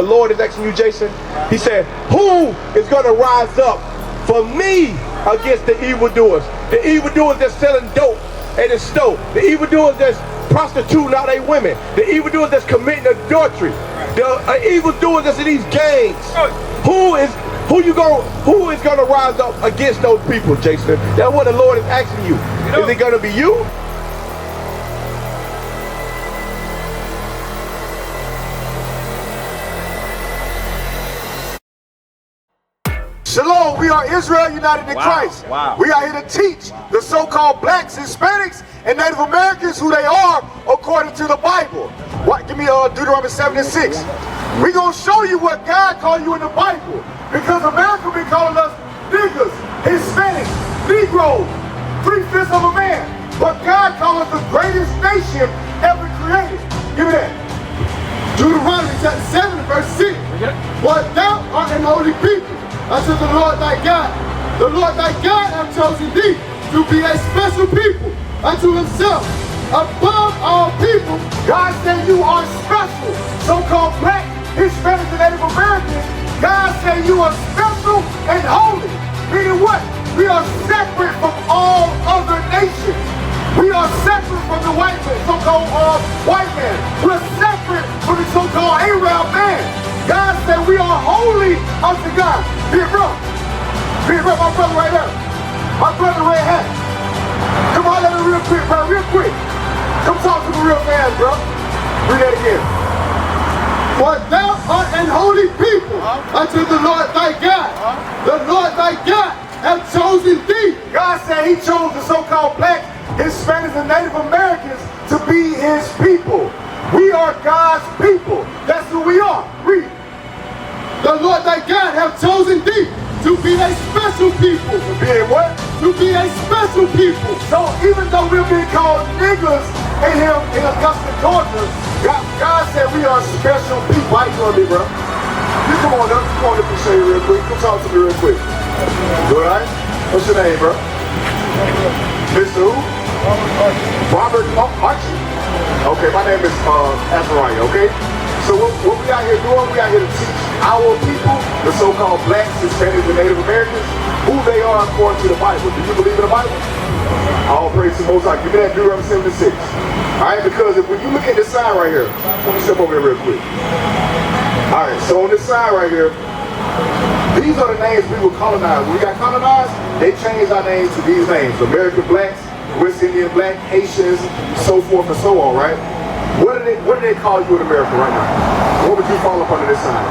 The Lord is asking you, Jason. He said, who is going to rise up for me against the evildoers? The evildoers that's selling dope at the store. The evildoers that's prostituting out their women. The evildoers that's committing adultery. The evildoers that's in these gangs. Who is going to rise up against those people, Jason? That's what the Lord is asking you. Is it going to be you? Shalom, we are Israel united in Christ. We are here to teach the so-called blacks, Hispanics, and Native Americans who they are according to the Bible. Give me Deuteronomy 7:6. We're going to show you what God called you in the Bible. Because America been calling us niggas, Hispanics, Negroes, 3/5 of a man. But God called us the greatest nation ever created. Give me that. Deuteronomy chapter 7 verse 6. But thou art an holy people unto the Lord thy God. The Lord thy God hath chosen thee to be a special people unto himself. Above all people, God said you are special. So-called black, Hispanics, and Native Americans, God said you are special and holy. Meaning what? We are separate from all other nations. We are separate from the white man, so-called white man. We're separate from the so-called Arab man. God said we are holy unto God. Big bro, my brother right there. My brother red hat. Come on, let me real quick, bro, real quick. Come talk to me real fast, bro. Read that again. For thou art an holy people unto the Lord thy God. The Lord thy God hath chosen thee. God said he chose the so-called black, Hispanics, and Native Americans to be his people. We are God's people. That's who we are. Read. The Lord thy God hath chosen thee to be a special people. To be a what? To be a special people. So even though we're being called niggas in Augusta, Georgia, God said we are special people. How you doing, bro? You come on up. Come on up and show you real quick. Come talk to me real quick. You alright? What's your name, bro? Mr. who? Robert Archie. Okay, my name is Azariah, okay? So what we out here doing, we out here to teach our people, the so-called blacks, Hispanics, and Native Americans, who they are according to the Bible. Do you believe in the Bible? All praise to the Most High. Give me that Deuteronomy 7:6. Alright, because if when you look at this sign right here, let me step over here real quick. Alright, so on this sign right here, these are the names we were colonized. When we got colonized, they changed our names to these names. American blacks, West Indian black, Haitians, so forth and so on, right? What do they call you in America right now? What would you fall up under this sign?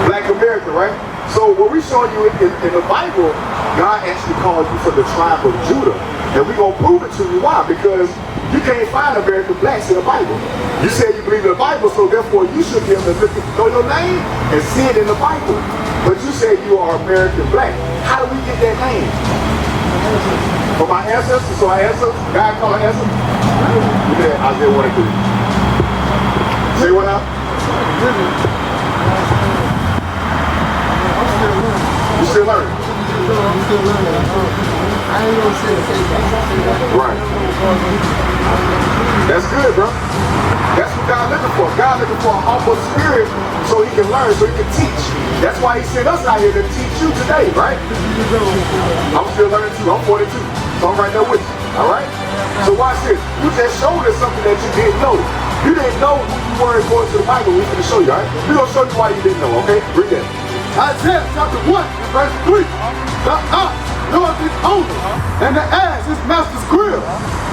Black America, right? So what we're showing you in the Bible, God actually called you from the tribe of Judah. And we're going to prove it to you. Why? Because you can't find American blacks in the Bible. You say you believe in the Bible, so therefore you should be able to know your name and see it in the Bible. But you say you are American black. How do we get that name? From our ancestors, so our ancestors, God called our ancestors. Look at that, Isaiah 1 and 3. Say what now? You still learning? I ain't gonna say that. Right. That's good, bro. That's what God looking for. God looking for a humble spirit so he can learn, so he can teach. That's why he sent us out here to teach you today, right? I'm still learning too. I'm 42. So I'm right there with you. All right? So watch this. You just showed us something that you didn't know. You didn't know who you were according to the Bible. We're going to show you, all right? We're going to show you why you didn't know, okay? Read that. Isaiah chapter 1, verse 3. The ox knoweth his owner, and the ass his master's grill.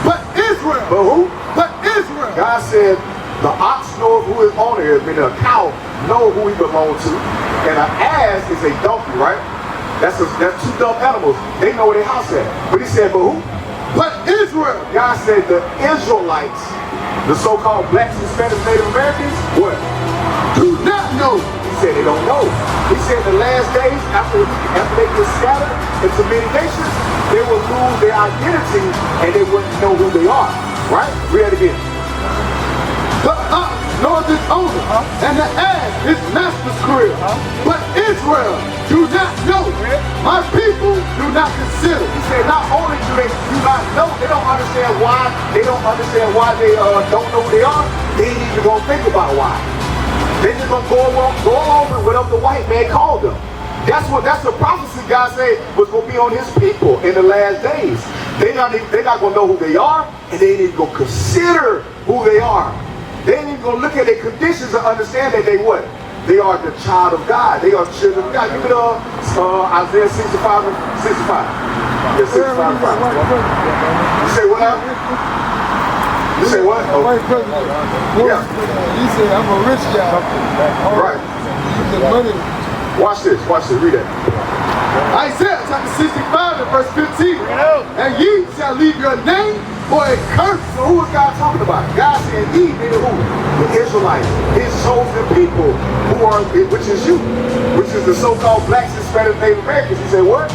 But Israel. But who? But Israel. God said the ox knoweth who his owner is, meaning a cow know who he belongs to. And an ass is a donkey, right? That's two dumb animals. They know where their house at. But he said, but who? But Israel. God said the Israelites, the so-called blacks, Hispanics, Native Americans, what? Do not know. He said they don't know. He said the last days, after they get scattered into many nations, they will lose their identity and they wouldn't know who they are. Right? Read it again. The ox knoweth his owner, and the ass his master's crib. But Israel do not know. My people do not consider. He said not only do they do not know, they don't understand why. They don't understand why they don't know who they are. They ain't even gonna think about why. gonna go along with whatever the white man called them. That's the prophecy God said was gonna be on his people in the last days. They're not gonna know who they are, and they ain't even gonna consider who they are. They ain't even gonna look at their conditions and understand that they what? They are the child of God. They are children of God. Give me Isaiah 65 and 65. Yeah, 65 and 5. You say what now? You say what? The white president. Yeah. He said, I'm a rich guy. Right. Use the money. Watch this, read that. Isaiah chapter 65 and verse 15. And ye shall leave your name for a curse. So who is God talking about? God said ye, meaning who? The Israelites, his chosen people, which is you, which is the so-called blacks, Hispanics, Native Americans. He said what?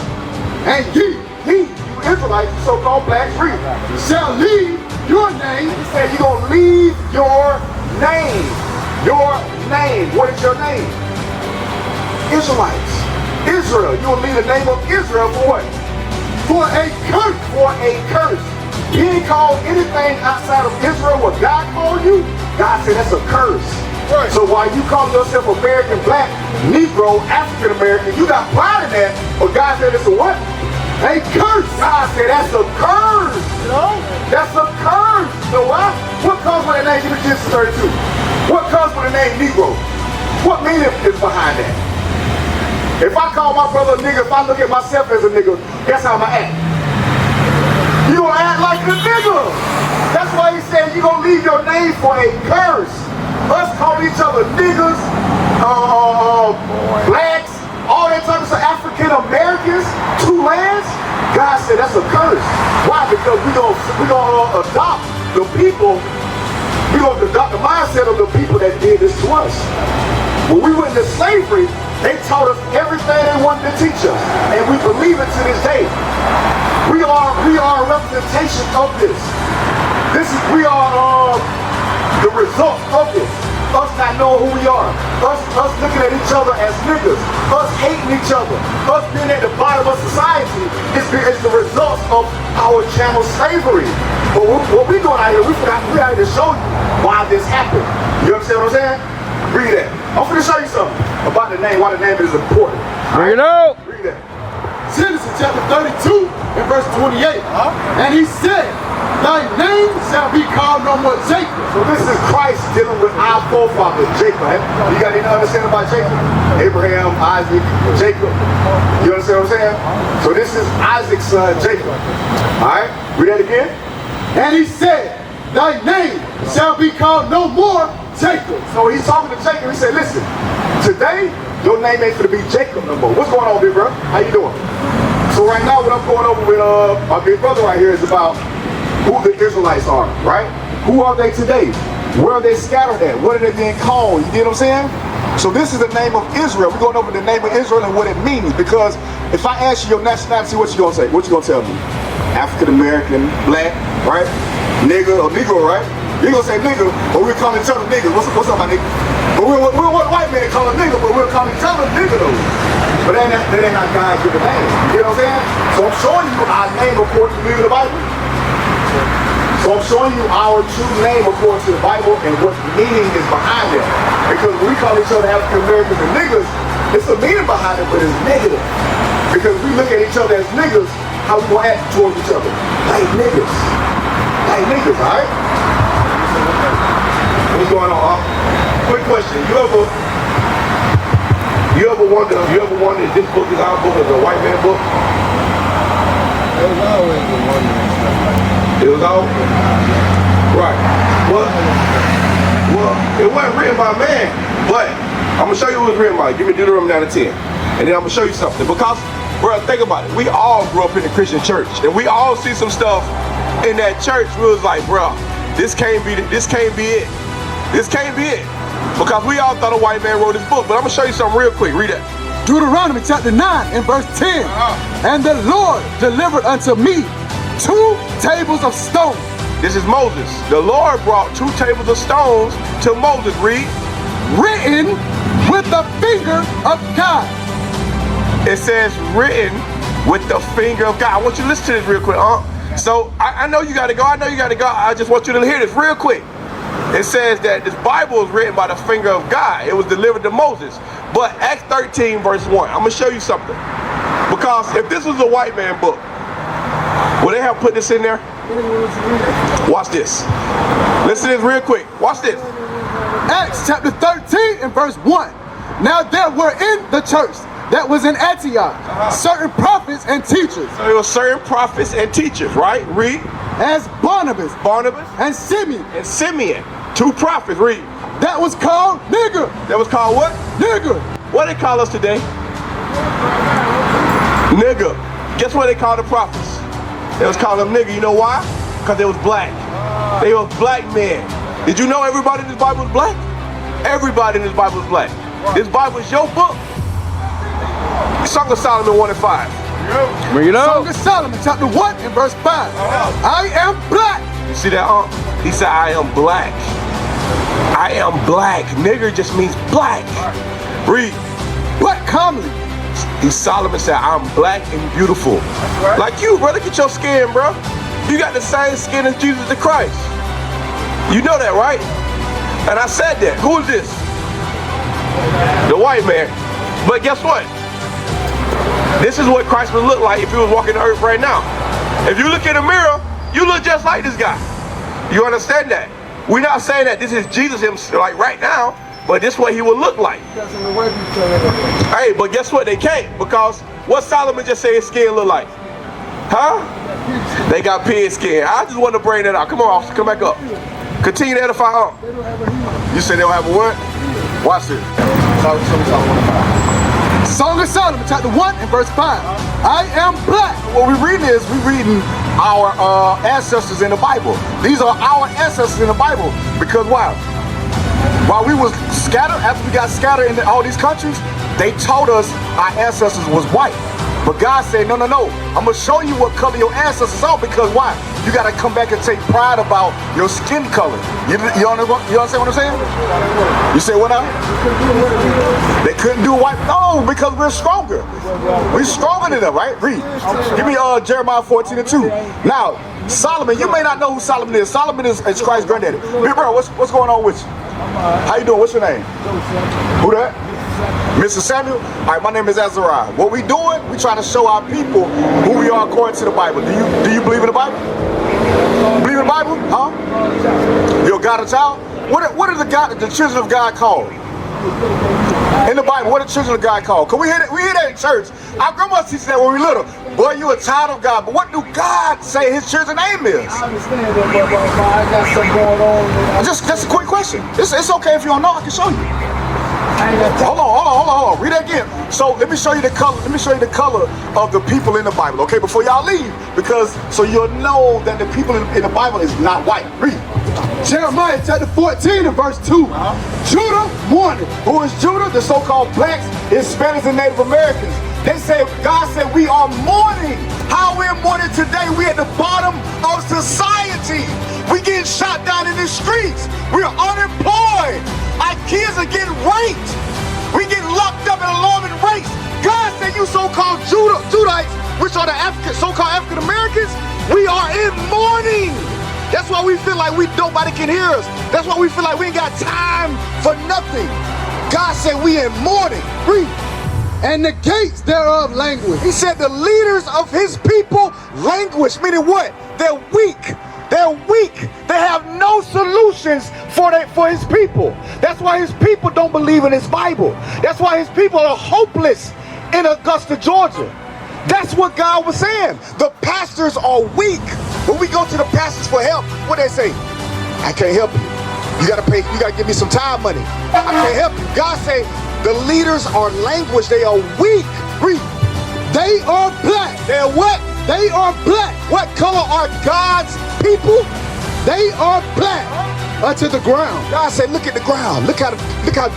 And ye, You Israelites, the so-called blacks, read. shall leave your name. He said you're going to leave your name. Your name. What is your name? Israelites. Israel. You'll leave the name of Israel for what? For a curse. For a curse. He didn't call anything outside of Israel what God called you. God said that's a curse. Right. So while you call yourself American, black, Negro, African American, you got pride in that, but God said it's a what? A curse. God said that's a curse. You know? That's a curse. So why? What comes with the name? Give me Genesis 32. What comes with the name Negro? What meaning is behind that? If I call my brother a nigga, if I look at myself as a nigga, guess how I'm gonna act? You gonna act like a nigga. That's why he said you gonna leave your name for a curse. Us calling each other niggas, blacks, all that type of stuff, African Americans, two lands. God said that's a curse. Why? Because we gonna adopt the people. We gonna adopt the mindset of the people that did this to us. When we went into slavery, they taught us everything they wanted to teach us, and we believe it to this day. We are a representation of this. We are the result of this. Us not knowing who we are. Us looking at each other as niggas. Us hating each other. Us being at the bottom of society. It's the result of our chattel slavery. But what we doing out here, we out here to show you why this happened. You understand what I'm saying? Read that. I'm going to show you something about the name, why the name is important. Bring it out. Read that. Genesis chapter 32 and verse 28. And he said, thy name shall be called no more Jacob. So this is Christ dealing with our forefather, Jacob. You got any understanding about Jacob? Abraham, Isaac, Jacob. You understand what I'm saying? So this is Isaac's son, Jacob. Alright? Read that again. And he said, thy name shall be called no more Jacob. So he's talking to Jacob. He said, listen, today your name ain't gonna be Jacob no more. What's going on, big bro? How you doing? So right now what I'm going over with my big brother right here is about who the Israelites are, right? Who are they today? Where are they scattered at? What are they being called? You get what I'm saying? So this is the name of Israel. We're going over the name of Israel and what it means. Because if I ask you your nationality, what you gonna say? What you gonna tell me? African American, black, right? Nigga or Negro, right? You're gonna say nigga, but we're calling each other niggas. What's up, my nigga? But we want white man to call a nigga, but we're calling each other nigga though. But that ain't not God's given name. You know what I'm saying? So I'm showing you our name according to the Bible. So I'm showing you our true name according to the Bible and what meaning is behind it. Because when we call each other African Americans and niggas, it's a meaning behind it, but it's negative. Because we look at each other as niggas, how we gonna act towards each other? Like niggas. Like niggas, alright? What's going on, Quick question. You ever wonder if this book is our book or the white man book? It was always the one that It was all? Right. Well, it wasn't written by man, but I'm going to show you what it was written by. Give me Deuteronomy 9 and 10. And then I'm going to show you something. Because, bro, think about it. We all grew up in the Christian church. And we all see some stuff in that church. We was like, bro, this can't be it. This can't be it. This can't be it. Because we all thought a white man wrote this book. But I'm going to show you something real quick. Read that. Deuteronomy chapter 9 and verse 10. And the Lord delivered unto me 2 tables of stone. This is Moses. The Lord brought 2 tables of stones to Moses. Read. Written with the finger of God. It says written with the finger of God. I want you to listen to this real quick, So I know you got to go. I just want you to hear this real quick. It says that this Bible was written by the finger of God. It was delivered to Moses. But Acts 13 verse 1, I'm going to show you something. Because if this was a white man book, would they have put this in there? Watch this. Listen to this real quick. Watch this. Acts chapter 13 and verse 1. Now there were in the church that was in Antioch certain prophets and teachers. So there were certain prophets and teachers, right? Read. As Barnabas and Simeon. And Simeon. Two prophets, read. That was called nigger. That was called what? Nigger. What they call us today? Nigger. Guess what they call the prophets? They was calling them nigger. You know why? Because they was black. They were black men. Did you know everybody in this Bible was black? Everybody in this Bible was black. This Bible is your book. Song of Solomon 1 and 5. Bring it up. Song of Solomon chapter 1 and verse 5. I am black. You see that? He said, I am black. I am black. Nigger just means black. Read. Black commonly. Solomon said, I'm black and beautiful. Like you, bro. Look at your skin, bro. You got the same skin as Jesus the Christ. You know that, right? And I said that. Who is this? The white man. But guess what? This is what Christ would look like if he was walking the earth right now. If you look in the mirror, you look just like this guy. You understand that? We're not saying that this is Jesus himself, like right now, but this is what he would look like. Hey, but guess what? They can't, because what Solomon just said his skin look like? Huh? They got pig skin. I just want to bring that out. Come on, officer, come back up. Continue to edify. You said they don't have a what? Watch this. Song of Solomon chapter 1 and verse 5. I am black. What we're reading is we're reading our ancestors in the Bible. These are our ancestors in the Bible. Because why? While we was scattered, after we got scattered in all these countries, they told us our ancestors was white. But God said, no, no, no. I'm going to show you what color your ancestors are, because why? You got to come back and take pride about your skin color. You understand what I'm saying? You say what now? They couldn't do white. No, because we're stronger. We're stronger than them, right? Read. Give me Jeremiah 14 and 2. Now, Solomon, you may not know who Solomon is. Solomon is Christ's granddaddy. Big bro, what's going on with you? How you doing? What's your name? Who that? Mr. Samuel? All right, my name is Azariah. What we doing? We trying to show our people who we are according to the Bible. Do you believe in the Bible? Believe in the Bible? Huh? You're a God of child? What are the children of God called? In the Bible, what are the children of God called? Because we hear that in church. Our grandma teaches that when we little. Boy, you a child of God. But what do God say his children's name is? I understand that, but I got something going on. Just a quick question. It's okay if you don't know. I can show you. Hold on. Read that again. So let me show you the color. Let me show you the color of the people in the Bible. Okay, before y'all leave, because so you'll know that the people in the Bible is not white. Read. Jeremiah chapter 14 and verse 2. Judah mourning. Who is Judah? The so-called blacks, Hispanics, and Native Americans. They say, God said we are mourning. How we're mourning today? We at the bottom of society. We getting shot down in the streets. We're unemployed. Our kids are getting raped. We getting locked up in alarming rates. God said you so-called Judites, which are the so-called African Americans, we are in mourning. That's why we feel like nobody can hear us. That's why we feel like we ain't got time for nothing. God said we in mourning. Read. And the gates thereof languish. He said the leaders of his people languish, meaning what? They're weak. They're weak. They have no solutions for his people. That's why his people don't believe in his Bible. That's why his people are hopeless in Augusta, Georgia. That's what God was saying. The pastors are weak. When we go to the pastors for help, what they say? I can't help you. You gotta pay, you gotta give me some time money. I can't help you. God say the leaders are language, they are weak. Read. They are black. They're what? They are black. What color are God's people? They are black unto the ground. God said, look at the ground. Look how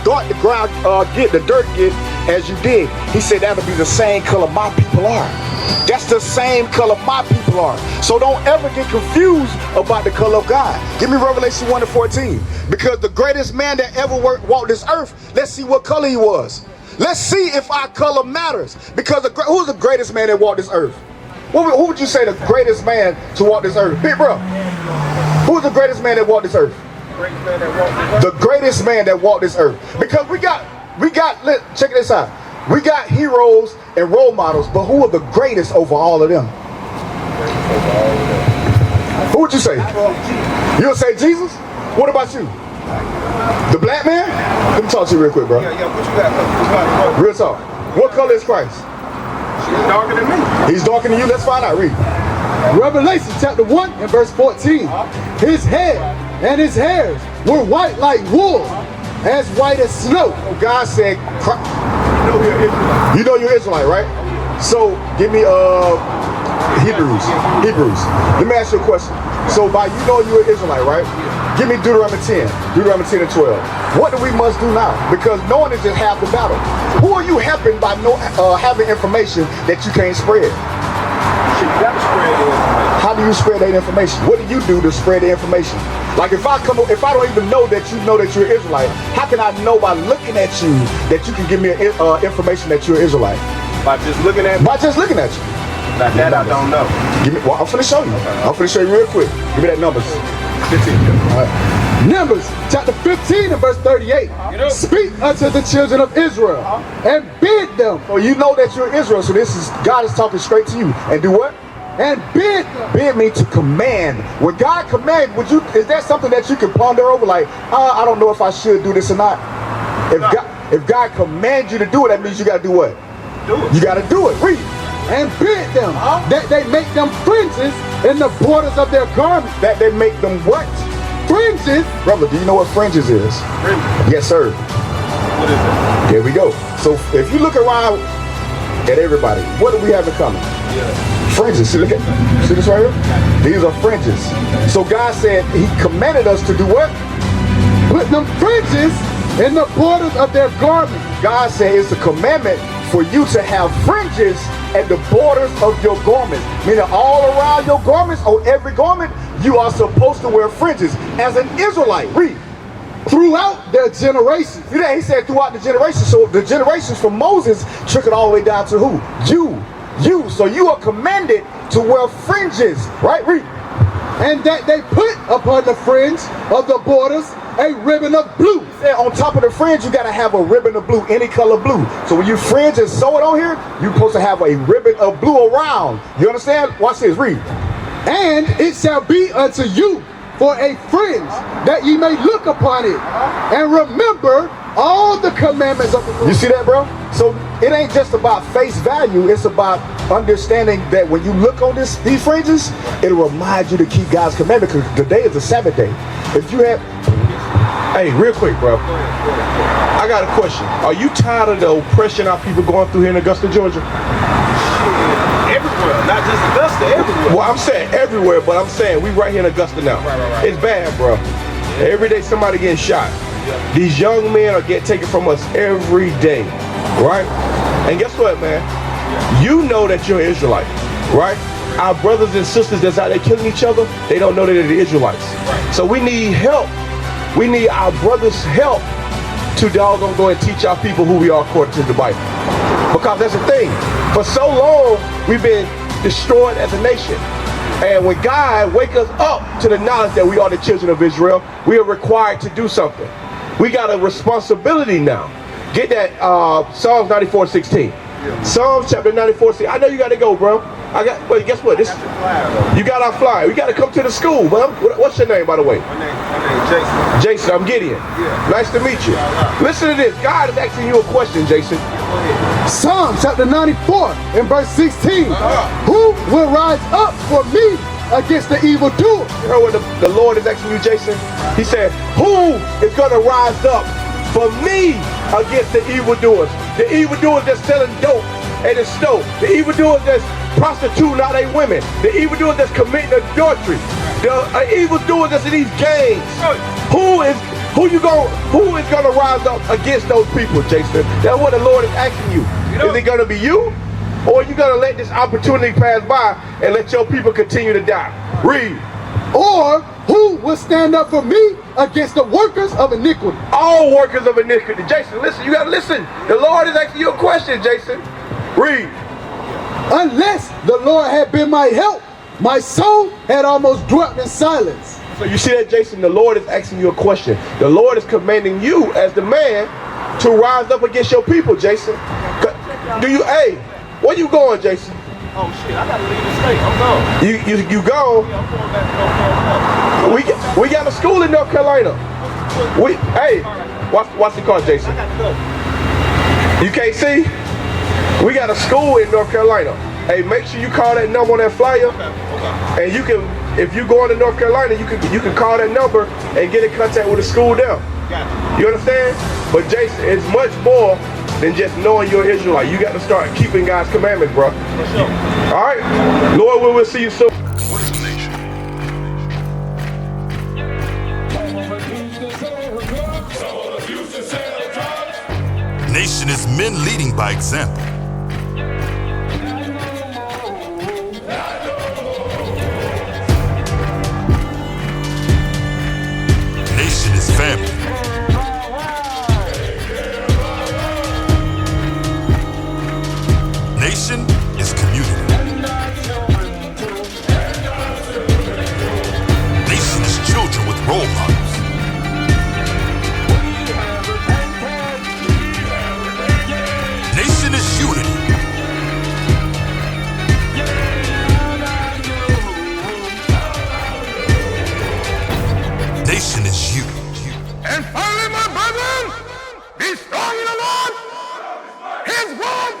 dark the ground the dirt get as you dig. He said that'll be the same color my people are. That's the same color my people are. So don't ever get confused about the color of God. Give me Revelation 1 and 14. Because the greatest man that ever walked this earth, let's see what color he was. Let's see if our color matters. Because who's the greatest man that walked this earth? Who would you say the greatest man to walk this earth? Big bro. Who's the greatest man that walked this earth? The greatest man that walked this earth. Because we got, check this out. We got heroes and role models, but who are the greatest over all of them? Who would you say? You would say Jesus? What about you? The black man? Let me talk to you real quick, bro. Yeah, what you got? Real talk. What color is Christ? He's darker than me. He's darker than you? Let's find out. Read. Revelation chapter 1 and verse 14. His head and his hairs were white like wool, as white as snow. God said, you know you're Israelite, right? So give me Hebrews. Let me ask you a question. So by you know you're an Israelite, right? Give me Deuteronomy 10 and 12. What do we must do now? Because knowing is just half the battle. Who are you helping by having information that you can't spread? You got to spread the information. How do you spread that information? What do you do to spread the information? Like if I don't even know that you're Israelite, how can I know by looking at you that you can give me information that you're Israelite? By just looking at me? By just looking at you. Like that I don't know. Well, I'm finna show you. I'm finna show you real quick. Give me that numbers. 15. All right. Numbers chapter 15 and verse 38. Speak unto the children of Israel and bid them. So you know that you're Israel, so God is talking straight to you. And do what? And bid them. Bid me to command. When God commands, is that something that you can ponder over? Like, I don't know if I should do this or not. If God commands you to do it, that means you gotta do what? Do it. You gotta do it. Read. And bid them that they make them fringes in the borders of their garments. That they make them what? Fringes. Brother, do you know what fringes is? Fringes? Yes, sir. What is it? There we go. So if you look around at everybody, what do we have in common? Yeah. Fringes. See this right here? These are fringes. So God said he commanded us to do what? Put them fringes in the borders of their garments. God said it's a commandment for you to have fringes at the borders of your garments. Meaning all around your garments, or every garment, you are supposed to wear fringes. As an Israelite, read. Throughout their generations. You know, he said throughout the generations. So the generations from Moses trickled all the way down to who? You. So you are commanded to wear fringes, right? Read. And that they put upon the fringe of the borders a ribbon of blue. On top of the fringe, you gotta have a ribbon of blue, any color blue. So when you fringe and sew it on here, you're supposed to have a ribbon of blue around. You understand? Watch this, read. And it shall be unto you for a fringe, that ye may look upon it, and remember all the commandments of the Lord. You see that, bro? So it ain't just about face value, it's about understanding that when you look on these fringes, it'll remind you to keep God's commandment, because today is a Sabbath day. If you have... Hey, real quick, bro. I got a question. Are you tired of the oppression our people going through here in Augusta, Georgia? Everywhere, not just Augusta, everywhere. Well, I'm saying everywhere, but I'm saying we right here in Augusta now. Right. It's bad, bro. Every day somebody getting shot. These young men are getting taken from us every day, right? And guess what, man? You know that you're an Israelite, right? Our brothers and sisters that's out there killing each other, they don't know that they're the Israelites. So we need help. We need our brothers' help to doggone go and teach our people who we are according to the Bible. Because that's the thing. For so long, we've been destroyed as a nation. And when God wakes us up to the knowledge that we are the children of Israel, we are required to do something. We got a responsibility now. Get that Psalms 94:16. Psalms chapter 94:16. I know you got to go, bro. But guess what? You got our flyer. We got to come to the school, bro. What's your name, by the way? My name is Jason. Jason, I'm Gideon. Yeah. Nice to meet you. Listen to this. God is asking you a question, Jason. Psalm chapter 94 and verse 16. Who will rise up for me against the evildoer? You heard what the Lord is asking you, Jason? He said, who is going to rise up for me against the evildoers? The evildoers that's selling dope at the stove. The evildoers that's prostituting all their women. The evildoers that's committing adultery. The evildoers that's in these gangs. Who is going to rise up against those people, Jason? That's what the Lord is asking you. Is it going to be you? Or are you going to let this opportunity pass by and let your people continue to die? Read. Or who will stand up for me against the workers of iniquity? All workers of iniquity. Jason, listen. You got to listen. The Lord is asking you a question, Jason. Read. Unless the Lord had been my help, my soul had almost dwelt in silence. So you see that, Jason? The Lord is asking you a question. The Lord is commanding you as the man to rise up against your people, Jason. Hey, where you going, Jason? Oh shit, I gotta leave the state. I'm gone. You gone? Yeah, I'm going back to North Carolina. We got a school in North Carolina. Hey, watch the car, Jason. I gotta go. You can't see? We got a school in North Carolina. Hey, make sure you call that number on that flyer. Okay. And you can, if you go into North Carolina, you can call that number and get in contact with the school there. Got You understand? But Jason, it's much more than just knowing you're Israelite. You got to start keeping God's commandments, bro. For sure. All right? Lord, we will see you soon. What is a nation? Nation is men leading by example. Nation is family. Nation is community. Nation is children with role models. Nation is unity. Nation is you. And finally, my brethren, be strong in the Lord. His word